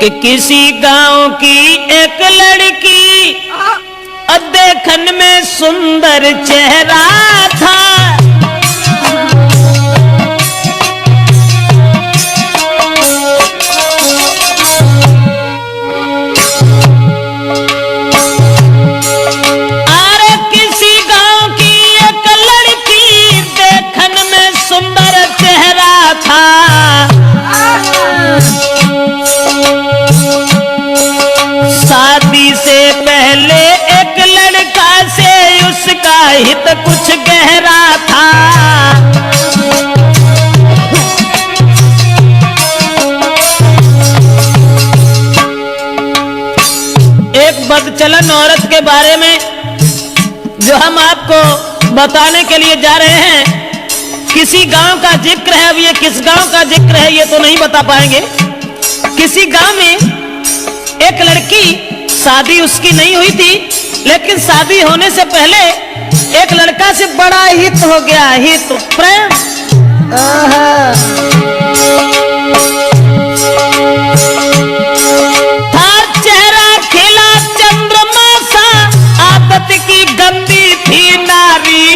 कि किसी गांव की एक लड़की देखन में सुंदर चेहरा था। अरे किसी गांव की एक लड़की देखन में सुंदर चेहरा था। शादी से पहले एक लड़का से उसका हित कुछ गहरा था। एक बदचलन औरत के बारे में जो हम आपको बताने के लिए जा रहे हैं, किसी गांव का जिक्र है। अब ये किस गांव का जिक्र है ये तो नहीं बता पाएंगे। किसी गांव में एक लड़की, शादी उसकी नहीं हुई थी, लेकिन शादी होने से पहले एक लड़का से बड़ा हित हो गया, हित प्रेम। था चेहरा खिला चंद्रमा सा, आदत की गंदी थी नारी।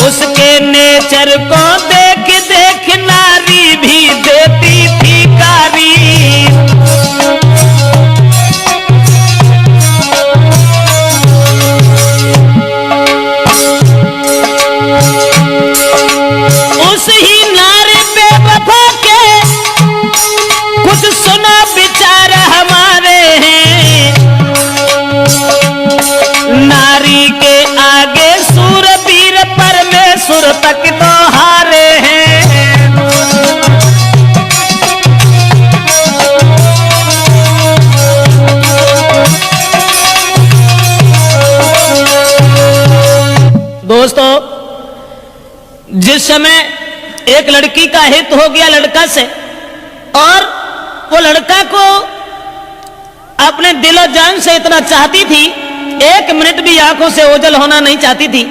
उसके नेचर को देख देख नारी भी देती थी गारी। उस ही नारी बेवफा के कुछ सुना विचार हमारे हैं। नारी के आगे सूरवीर परमेश्वर तक तो हारे हैं। दोस्तों, जिस समय एक लड़की का हित हो गया लड़का से, और वो लड़का को अपने दिलो जान से इतना चाहती थी, एक मिनट भी आंखों से ओझल होना नहीं चाहती थी।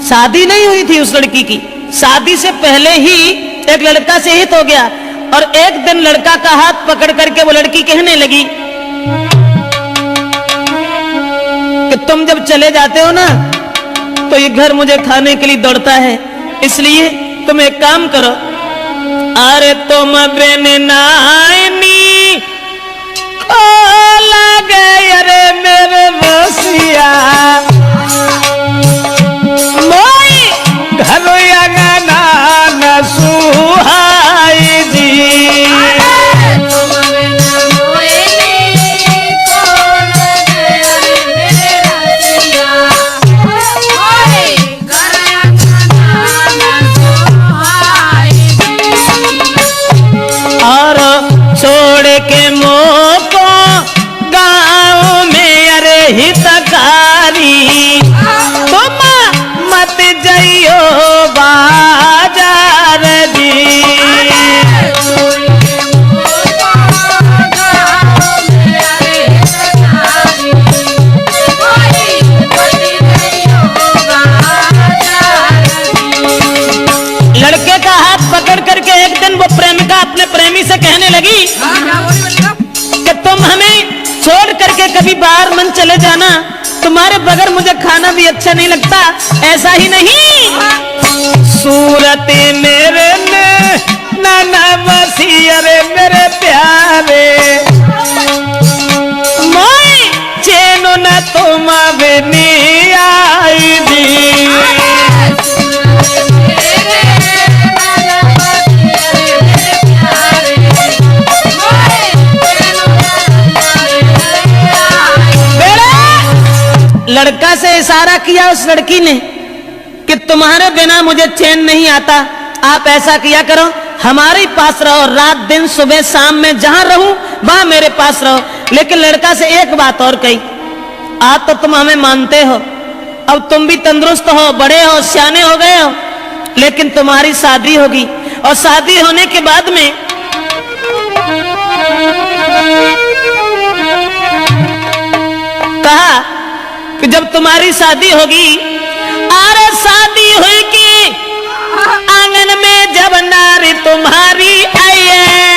शादी नहीं हुई थी उस लड़की की, शादी से पहले ही एक लड़का से हित हो गया। और एक दिन लड़का का हाथ पकड़ करके वो लड़की कहने लगी कि तुम जब चले जाते हो ना तो ये घर मुझे खाने के लिए दौड़ता है, इसलिए तुम एक काम करो, अरे तुम बिन नानी को लगे अरे मेरे बसिया मोई घर अंगना न सुहाई जी। के मोको गाँव में अरे हितकारी, तुम मत जाइयो बाजार जी। लड़के का हाथ पकड़ करके एक दिन वो प्रेमिका अपने प्रेमी से कहने लगी कि तुम हमें छोड़ करके कभी बाहर मन चले जाना, तुम्हारे बगैर मुझे खाना भी अच्छा नहीं लगता। ऐसा ही नहीं, सूरत मेरे ने नाना बसी अरे मेरे प्यारे मोई चैनो न तुम बिनी आई दी। लड़का से इशारा किया उस लड़की ने कि तुम्हारे बिना मुझे चैन नहीं आता, आप ऐसा किया करो, हमारे पास रहो, रात दिन सुबह शाम में जहां रहूं वहां मेरे पास रहो। लेकिन लड़का से एक बात और कही, आज तो तुम हमें मानते हो, अब तुम भी तंदुरुस्त हो, बड़े हो, सियाने हो गए हो, लेकिन तुम्हारी शादी होगी, और शादी होने के बाद में कहा कि जब तुम्हारी शादी होगी, अरे शादी हुई कि आंगन में जब नारी तुम्हारी आई है,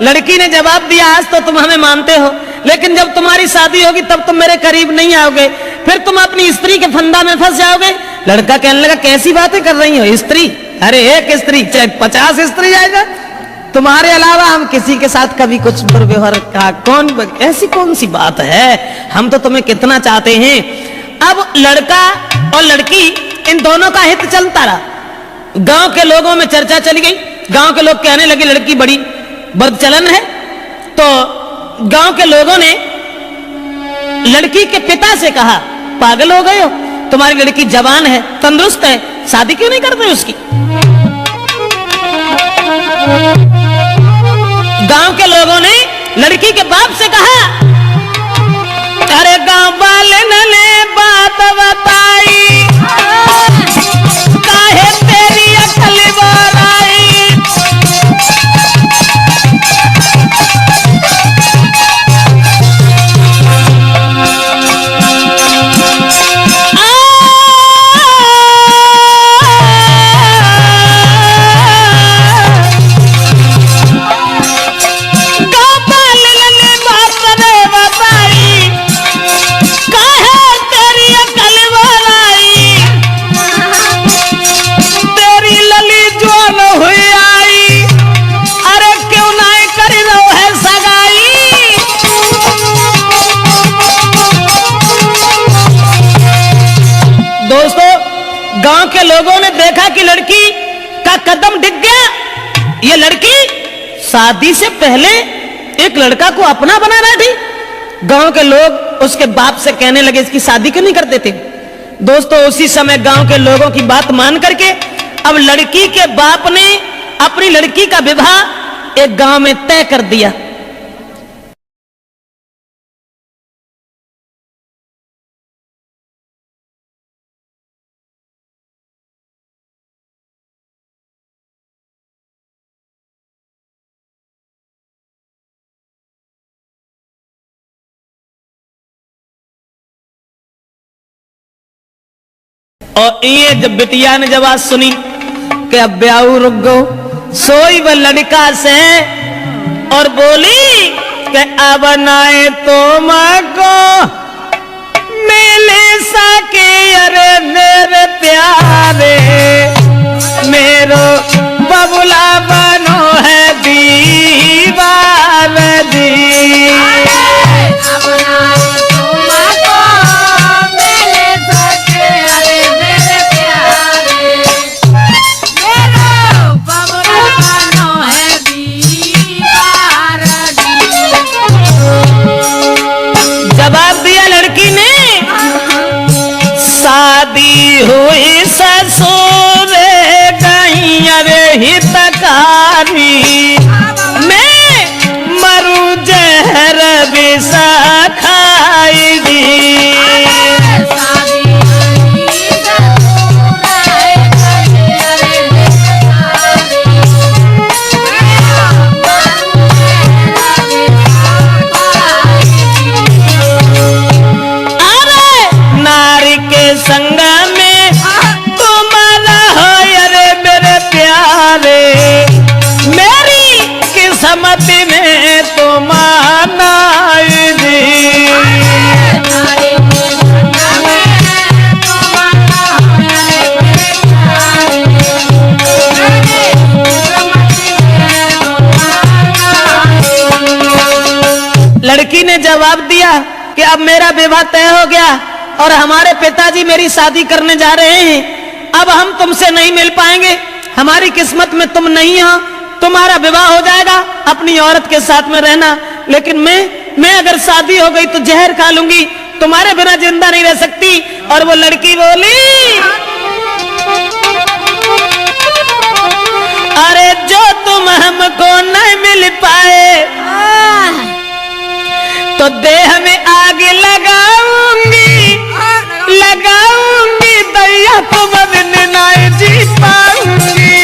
लड़की ने जवाब दिया, आज तो तुम हमें मानते हो, लेकिन जब तुम्हारी शादी होगी तब तुम मेरे करीब नहीं आओगे, फिर तुम अपनी स्त्री के फंदा में फंस जाओगे। लड़का कहने लगा, कैसी बातें कर रही हो, स्त्री? अरे एक स्त्री चाहे 50 स्त्री आएगा, तुम्हारे अलावा हम किसी के साथ कभी कुछ दुर्व्यवहार का ऐसी कौन सी बात है, हम तो तुम्हें कितना चाहते हैं। अब लड़का और लड़की इन दोनों का हित चलता रहा। गांव के लोगों में चर्चा चली गई, गांव के लोग कहने लगे लड़की बड़ी बदचलन है। तो गांव के लोगों ने लड़की के पिता से कहा, पागल हो गए हो, तुम्हारी लड़की जवान है, तंदुरुस्त है, शादी क्यों नहीं करते उसकी? गांव के लोगों ने लड़की के बाप से कहा, अरे गांव वाले ने बात बताई, काहे तेरी अकल बोराई। गांव के लोगों ने देखा कि लड़की का कदम डिग गया, ये लड़की शादी से पहले एक लड़का को अपना बना बैठी। गांव के लोग उसके बाप से कहने लगे, इसकी शादी क्यों नहीं कर देते? दोस्तों, उसी समय गांव के लोगों की बात मान करके अब लड़की के बाप ने अपनी लड़की का विवाह एक गांव में तय कर दिया। और ये जब बिटिया ने जब आज सुनी कि अब ब्याह रुक गो, सोई वह लड़का से और बोली कि अब नाए तो माँ को मिले सके, अरे मेरे प्यारे मेरो बबुला बनो है दीवार दी। शादी हुई ससुर गई अरे हितकारी, मैं मरू जहर विषा खाएगी। संग में तुम्हारा हो अरे मेरे प्यारे, मेरी किस्मत में तुम्हारा लड़की ने जवाब दिया कि अब मेरा विवाह तय हो गया और हमारे पिताजी मेरी शादी करने जा रहे हैं, अब हम तुमसे नहीं मिल पाएंगे, हमारी किस्मत में तुम नहीं हो, तुम्हारा विवाह हो जाएगा, अपनी औरत के साथ में रहना, लेकिन मैं अगर शादी हो गई तो जहर खा लूंगी, तुम्हारे बिना जिंदा नहीं रह सकती। और वो लड़की बोली, अरे जो तुम हमको नहीं मिल पाए तो देह में आग लगाऊंगी दैया तुम नहीं जी पाऊंगी।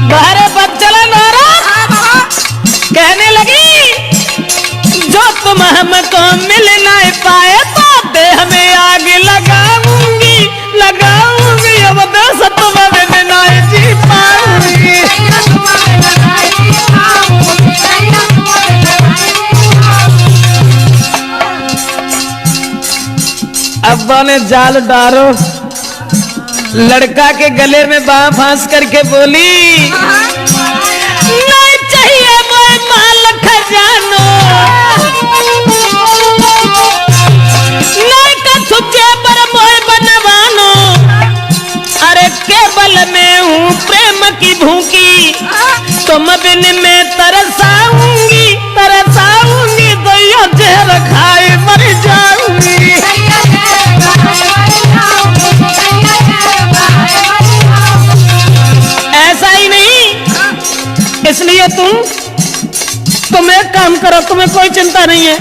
बाहर बच्चलन कहने लगी, जो तुम हमको मिल नहीं पाए तो देह में आग लगाऊंगी अब दस तो बाबा ने जाल डालो, लड़का के गले में बाह फांस करके बोली, नहीं चाहिए मोए माल खजानो, नहीं कछु जेबर मोए बनवानो, अरे केवल मैं हूँ प्रेम की भूखी, तुम बिन में तरसाऊंगी तरसाऊंगी, दैया जहर खाए मर जाऊंगी। ऐसा ही नहीं, इसलिए तुम एक काम करो, तुम्हें कोई चिंता नहीं है,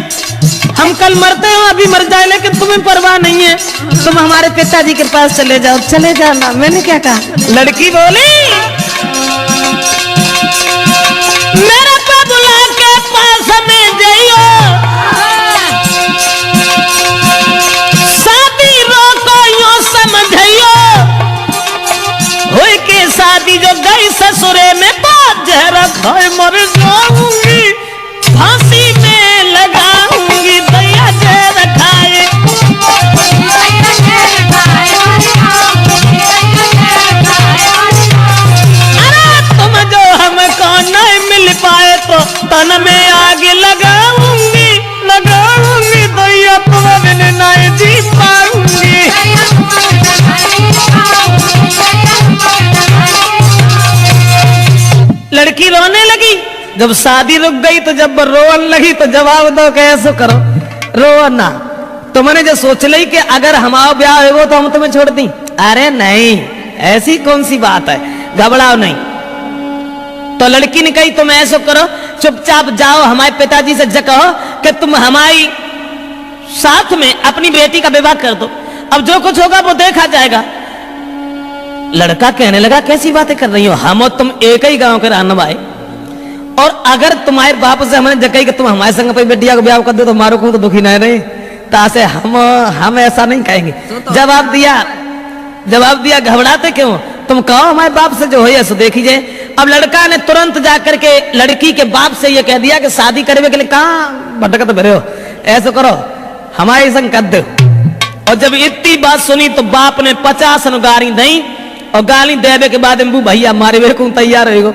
हम कल मरते हो अभी मर जाए, लेकिन तुम्हें परवाह नहीं है, तुम हमारे पिताजी के पास चले जाओ। चले जाना, मैंने क्या कहा? लड़की बोली, मेरे बबुला के पास में जाइयो, शादी रोको यूं समझियो, हुई के शादी जो गई ससुरे में, बात जहरा खाए मर जाऊंगी, फांसी में लगाऊंगी, दैया जहर खाए। अरे तुम जो हमको नहीं मिल पाए तो तन में आग लगाऊंगी लगाऊंगी, दैया तुम बिन नहीं जी पाऊंगी। लड़की रोने लगी, जब शादी रुक गई तो जब रोन लगी तो जवाब दो कैसे करो, रो ना। तुमने जो सोच ली कि अगर हमारा ब्याह हो तो हम तुम्हें छोड़ दी, अरे नहीं, ऐसी कौन सी बात है, घबराओ नहीं। तो लड़की ने कही तुम ऐसा करो, चुपचाप जाओ हमारे पिताजी से कहो कि तुम हमारी साथ में अपनी बेटी का विवाह कर दो, अब जो कुछ होगा वो देखा जाएगा। लड़का कहने लगा कैसी बातें कर रही हो, हम और तुम एक ही गांव के रहने वाले, और अगर तुम्हारे बाप से हमने जगह कि तुम हमारे संग अपनी बेटिया को ब्याह कर दो तो हमारे को तो दुखी नहीं रहे, तासे हम ऐसा नहीं कहेंगे। जवाब दिया घबराते क्यों, तुम कहो हमारे बाप से जो है सो देखिए। अब लड़का ने तुरंत जाकर के लड़की के बाप से ये कह दिया कि शादी करने के लिए कहाँ भटकत भरे हो, ऐसा करो हमारे संग कर दो। और जब इतनी बात सुनी तो बाप ने 50 गाली दी, और गाली देवे के बाद भैया मारे वे को तैयार हो।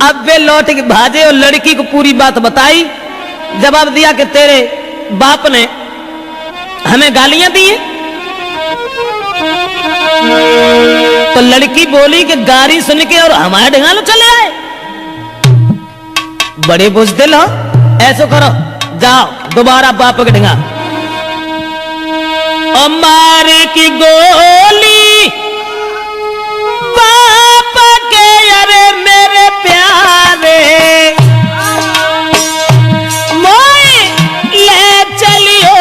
अब वे लौट के भाजे और लड़की को पूरी बात बताई, जवाब दिया कि तेरे बाप ने हमें गालियां दी हैं। तो लड़की बोली कि गाली सुन के और हमारे ढंगालो चले आए, बड़े बुजदिल हो, ऐसा करो जाओ दोबारा बाप के ढंगा और मारे की गोली बाप के, अरे मेरे प्यारे मोए ले चलियो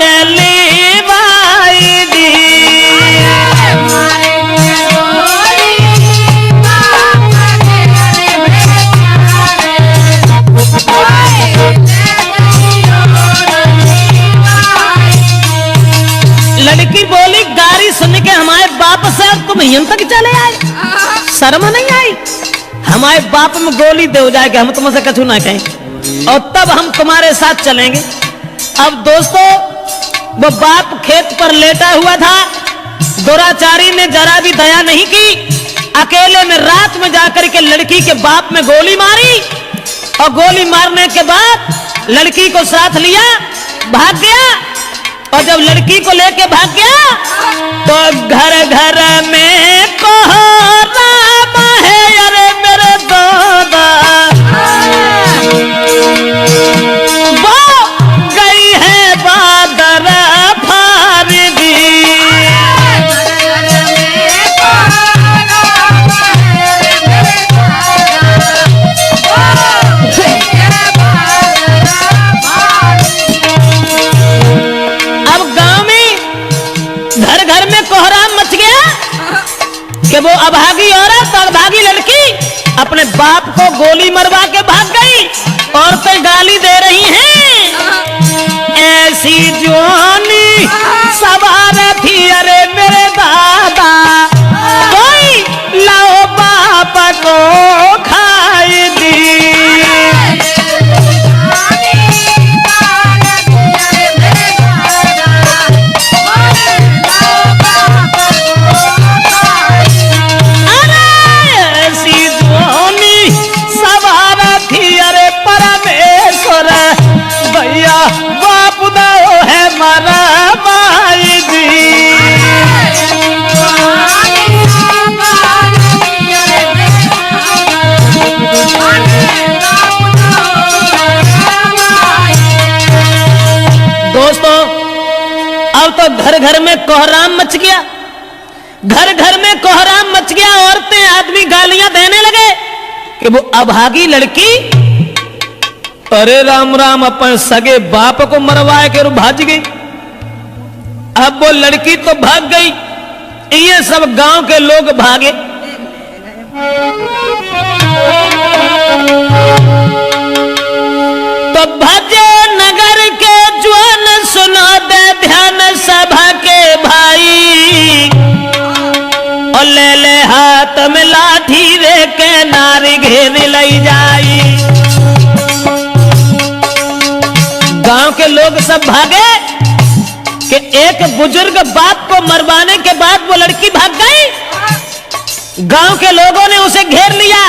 गली भाई दी। लड़की बोली गाली सुन के हमारे बाप से तुम यहां तक चले आए, शर्म नहीं आई? हमारे बाप में गोली दे हो जाएगा, हम तुमसे कछु ना कहें और तब हम तुम्हारे साथ चलेंगे। अब दोस्तों वो बाप खेत पर लेटा हुआ था, दुराचारी ने जरा भी दया नहीं की, अकेले में रात में जाकर के लड़की के बाप में गोली मारी, और गोली मारने के बाद लड़की को साथ लिया भाग गया। और जब लड़की को लेके भाग गया तो घर घर में कोहराम है, अरे मेरे दादा वो गई है बादर फारी दी। कि वो अभागी औरत और भागी लड़की अपने बाप को गोली मरवा के भाग गई, औरतें गाली दे रही हैं, ऐसी जवानी सवार थी, अरे मेरे दादा कोई लाओ बाप को खाई दी। भैया बाप दो है मारा माई जी। दोस्तों अब तो घर घर में कोहराम मच गया, घर घर में कोहराम मच गया। औरतें आदमी गालियां देने लगे कि वो अभागी लड़की, अरे राम राम, अपन सगे बाप को मरवाए के भाज गई। अब वो लड़की तो भाग गई, ये सब गांव के लोग भागे। तो भजे नगर के ज्वान सुनो दे ध्यान सभा के भाई, और ले ले हाथ में लाठी रे के नारी घेर लई जाई। गांव के लोग सब भागे कि एक बुजुर्ग बाप को मरवाने के बाद वो लड़की भाग गई। गांव के लोगों ने उसे घेर लिया,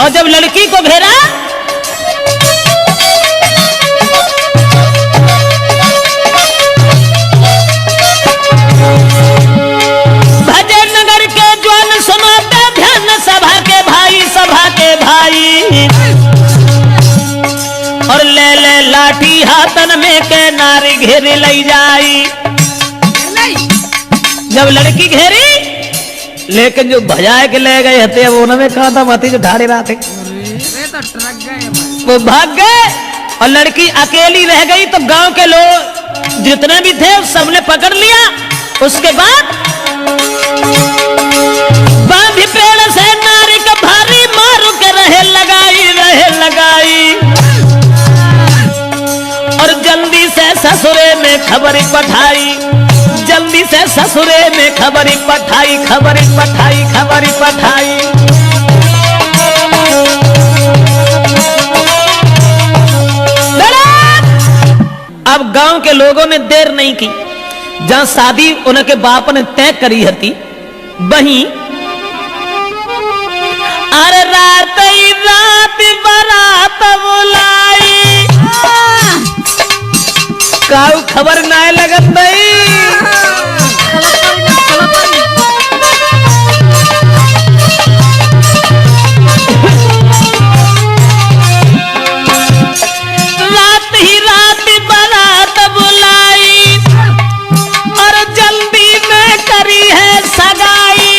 और जब लड़की को घेरा भजे नगर के ज्वान सुनाते ध्यान सभा के भाई, सभा के भाई, और ले ले लाठी हाथन में के नारी घेरी लई जाई। जब लड़की घेरी, लेकिन जो भजाए के ले गए हते वो उन्होंने कहा था माती जो ढाड़े रहा थे वो भाग गए, और लड़की अकेली रह गई। तो गांव के लोग जितने भी थे सबने पकड़ लिया। उसके बाद बांधी पेड़ से नारी का भारी मारू के रहे लगाई, और जल्दी से ससुरे में खबर पठाई, जल्दी से ससुरे में खबर पठाई। अब गांव के लोगों ने देर नहीं की, जहां शादी उनके बाप ने तय करी हती वहीं अरे रात ही रात बारात बुलाई, काऊ खबर ना लगत नहीं। रात ही रात बारात बुलाई, और जल्दी में करी है सगाई।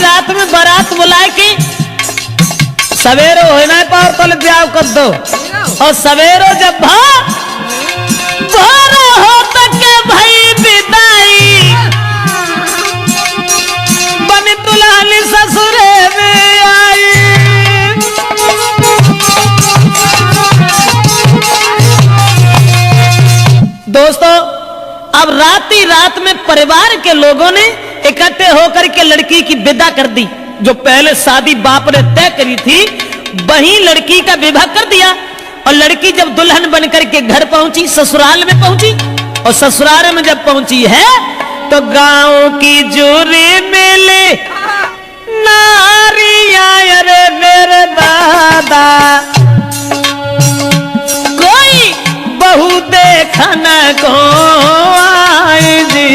रात में बारात बुलाए कि सवेरो होना पार तल ब्याह कर दो, और सवेरो जब हो तक के भाई विदाई, बनी दुल्हन ससुरे में आई। दोस्तों अब रात में परिवार के लोगों ने इकट्ठे होकर के लड़की की विदा कर दी। जो पहले शादी बाप ने तय करी थी वहीं लड़की का विवाह कर दिया। और लड़की जब दुल्हन बनकर के घर पहुंची, ससुराल में पहुंची, और ससुराल में जब पहुंची है तो गांव की जोरी मिले नारियां, अरे मेरे दादा कोई बहू देखना को आई जी।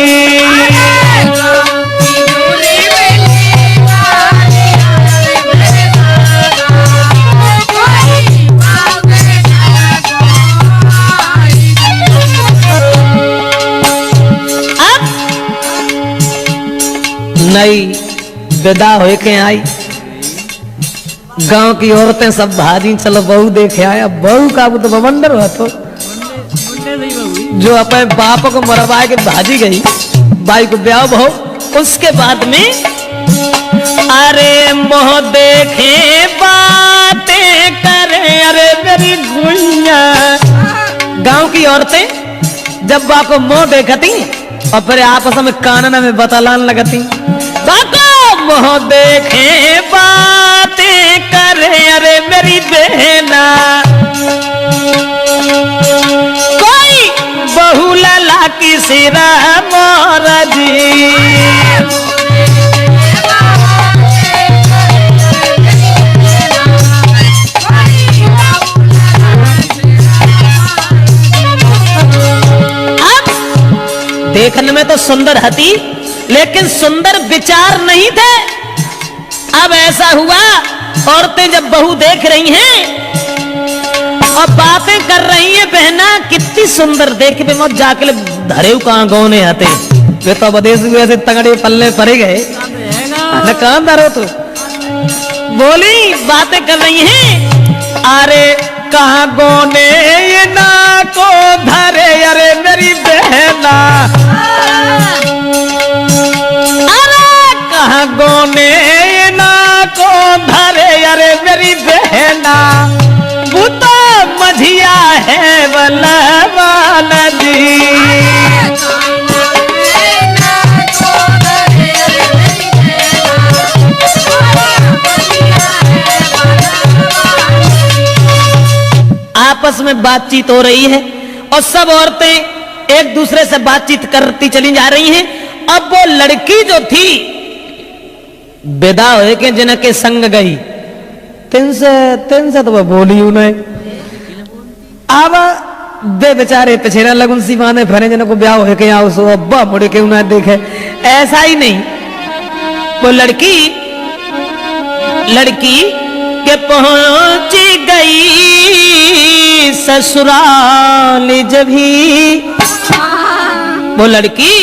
नई विदा हो के आई, गांव की औरतें सब भाजी चलो बहू देखे आया। बहू का वो तो बवंडर हुआ, तो जो अपने बाप को मरवा के भाजी गई, भाई को ब्याह बहू। उसके बाद में अरे मोह देखे बातें करे, अरे मेरी गुइया। गांव की औरतें जब बाप को मोह देखती और फिर आपस में कानना में बतलान लगती, बाको मोह देखे बातें करे, अरे मेरी बहना कोई बहू लला की सिरा मोर जी। में तो सुंदर हती, लेकिन सुंदर विचार नहीं थे। अब ऐसा हुआ, औरतें जब बहू देख रही हैं और बातें कर रही हैं, बहना कितनी सुंदर देख के मत जाके धरे कहां गौने आते वे तो विदेश में ऐसे तगड़े पल्ले पड़े गए न कहां धरो तो बोली बातें कर रही हैं। अरे कहां गौने ये ना को धरे, अरे मेरी बहना अरे कहां गौने ये ना को धरे, अरे मेरी बहना वो तो मझिया है बलवान जी। आपस में बातचीत हो रही है और सब औरतें एक दूसरे से बातचीत करती चली जा रही हैं। अब वो लड़की जो थी विदा हो के जिनके संग गई, तिन से तो वह बोली उन्हें। अब वे बेचारे पछेरा लगुन सी माने फरे जिनको ब्याह हो के आओ सो अब्बा मुड़ के उन्हें देखे, ऐसा ही नहीं। वो लड़की के पहुंच गई ससुराल जब ही वो लड़की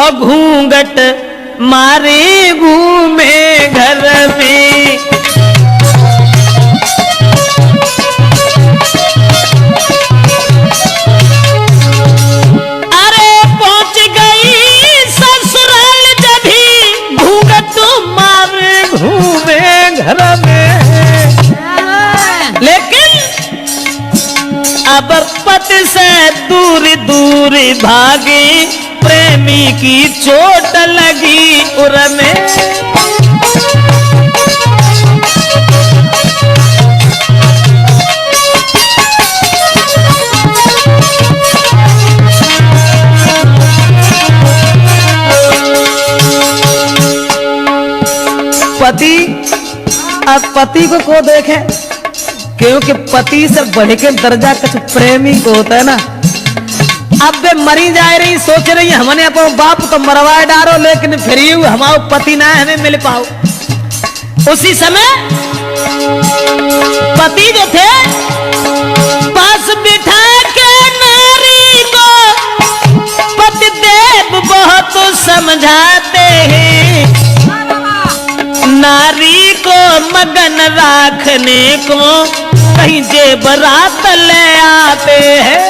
और घूंघट मारे घूमे घर में। अरे पहुंच गई ससुराल जब ही घूंघट मारे घूमे घर में। लेकिन अब पति से दूर दूर भागे, प्रेमी की चोट लगी उर में। पति अब पति को देखे, क्योंकि पति से बढ़ के दर्जा कुछ प्रेमी को होता है ना। अब वे मरी जा रही, सोच रही हमने अपना बाप तो मरवाए डारो, लेकिन फिर हमारा पति ना हमें मिल पाओ। उसी समय पति जो थे पास बिठा के नारी को पति देव बहुत समझाते हैं, नारी को मगन रखने को कहीं जेबरात ले आते हैं।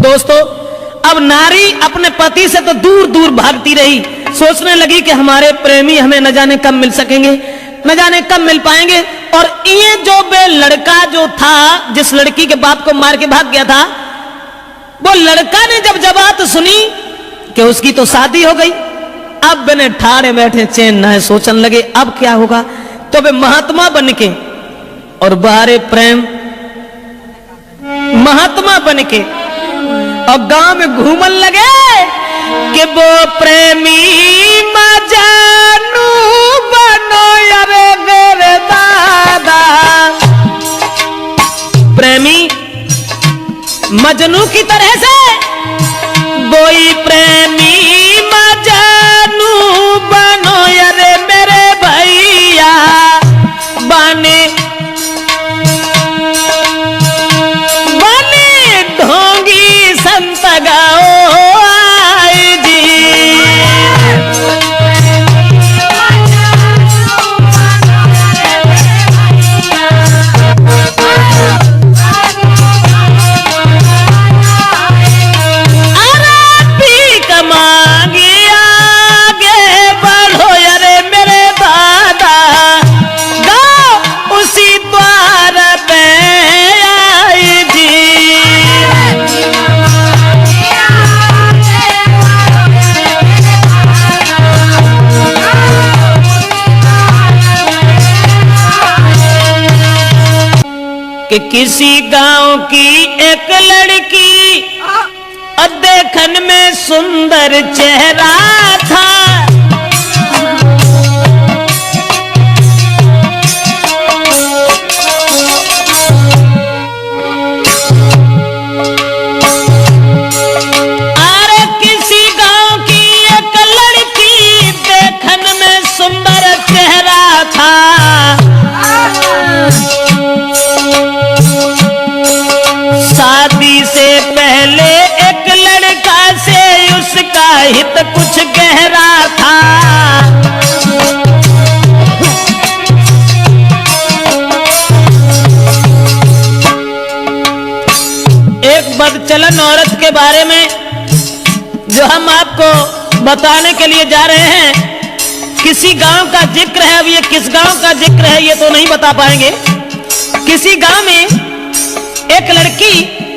दोस्तों, अब नारी अपने पति से तो दूर दूर भागती रही, सोचने लगी कि हमारे प्रेमी हमें न जाने कब मिल सकेंगे, न जाने कब मिल पाएंगे। और ये जो बे लड़का जो था, जिस लड़की के बाप को मार के भाग गया था, वो लड़का ने जब बात सुनी कि उसकी तो शादी हो गई, अब बने ठाड़े बैठे चैन न है, सोचने लगे अब क्या होगा। तो वे महात्मा बन के और बारे प्रेम महात्मा बन के और गांव में घूमन लगे कि वो प्रेमी मजानू बनो यारे मेरे दादा। प्रेमी मजनू की तरह से कोई प्रेमी मजानू बनो यारे मेरे भैया बने ढोंगी संत गाओ आई जी। कि किसी गांव की एक लड़की देखन में सुंदर चेहरा था, हित कुछ गहरा था। एक बदचलन औरत के बारे में जो हम आपको बताने के लिए जा रहे हैं, किसी गांव का जिक्र है। अब ये किस गांव का जिक्र है ये तो नहीं बता पाएंगे। किसी गांव में एक लड़की,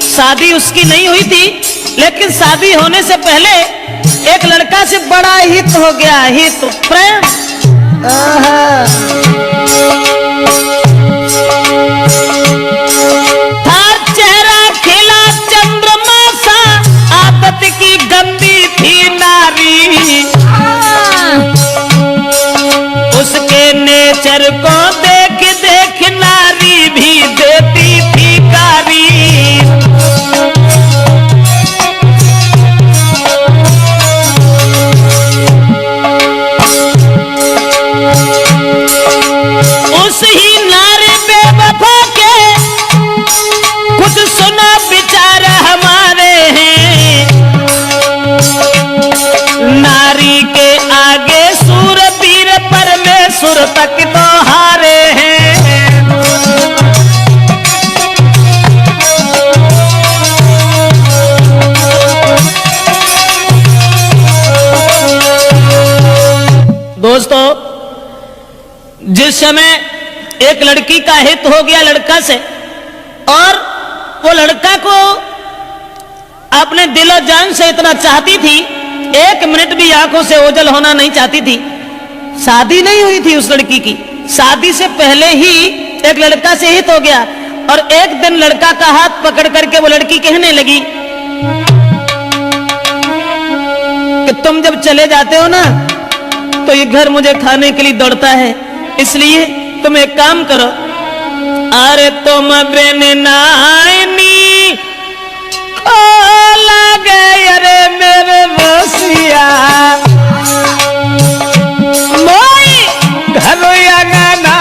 शादी उसकी नहीं हुई थी, लेकिन शादी होने से पहले एक लड़का से बड़ा हित हो गया, हित प्रेम। था चेहरा खिला चंद्रमा सा, आदत की गंदी थी नारी। उसके नेचर को देख देख नारी भी देती थी गारी। उस ही नारी बेवफा के कुछ सुना विचार हमारे हैं। नारी के आगे सूरवीर परमेश्वर तक तो हारे हैं। दोस्तों, जिस समय एक लड़की का हित हो गया लड़का से, और वो लड़का को अपने दिलो जान से इतना चाहती थी, एक मिनट भी आंखों से ओझल होना नहीं चाहती थी। शादी नहीं हुई थी उस लड़की की, शादी से पहले ही एक लड़का से हित हो गया। और एक दिन लड़का का हाथ पकड़ करके वो लड़की कहने लगी कि तुम जब चले जाते हो ना तो ये घर मुझे खाने के लिए दौड़ता है, इसलिए तुम एक काम करो, अरे तुम बिन नानी को लगे अरे मेरे बसिया मोई घर आंगना